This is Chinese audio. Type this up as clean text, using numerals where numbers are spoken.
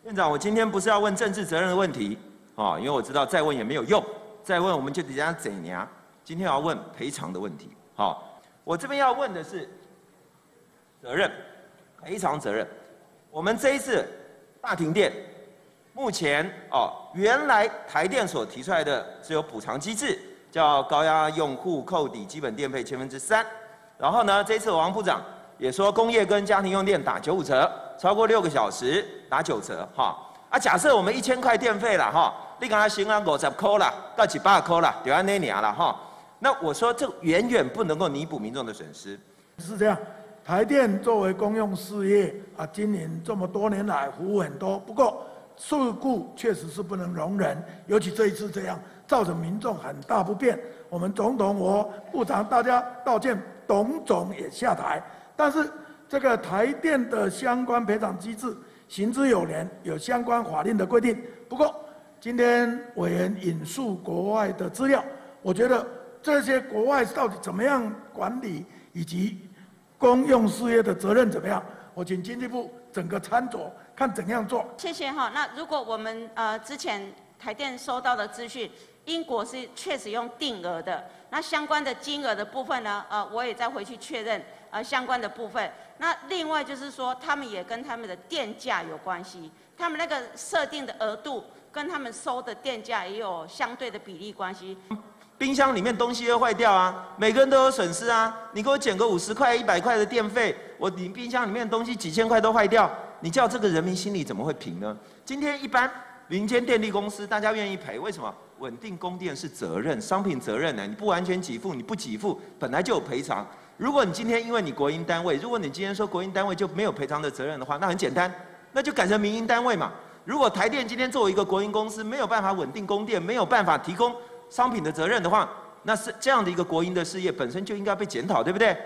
院长，我今天不是要问政治责任的问题，因为我知道再问也没有用，再问我们就得这样怎样。今天要问赔偿的问题，我这边要问的是责任，赔偿责任。我们这一次大停电，目前原来台电所提出来的是有补偿机制，叫高压用户扣抵基本电费3%。然后呢，这一次王部长也说工业跟家庭用电打95折，超过6个小时打9折，假设我们1000块电费啦，你刚才行啊50块啦，到100块啦，就按那年啦，那我说这远远不能够弥补民众的损失。是这样，台电作为公用事业今年这么多年来服务很多，不过事故确实是不能容忍，尤其这一次这样，造成民众很大不便。我们总统、我部长大家道歉，董总也下台。但是这个台电的相关赔偿机制行之有年，有相关法令的规定。不过今天委员引述国外的资料，我觉得这些国外到底怎么样管理，以及公用事业的责任怎么样，我请经济部整个参酌，看怎样做。谢谢哈。那如果我们之前台电收到的资讯，英国是确实用定额的，那相关的金额的部分呢，我也再回去确认相关的部分。那另外就是说，他们也跟他们的电价有关系，他们那个设定的额度跟他们收的电价也有相对的比例关系。冰箱里面东西会坏掉啊，每个人都有损失啊。你给我减个50块、100块的电费，你冰箱里面的东西几千块都坏掉，你叫这个人民心里怎么会平呢？今天一般民间电力公司大家愿意赔，为什么？稳定供电是责任，商品责任呢？你不完全给付，你不给付，本来就有赔偿。如果你今天因为你国营单位，如果你今天说国营单位就没有赔偿的责任的话，那很简单，那就改成民营单位嘛。如果台电今天作为一个国营公司，没有办法稳定供电，没有办法提供商品的责任的话，那是这样的一个国营的事业本身就应该被检讨，对不对？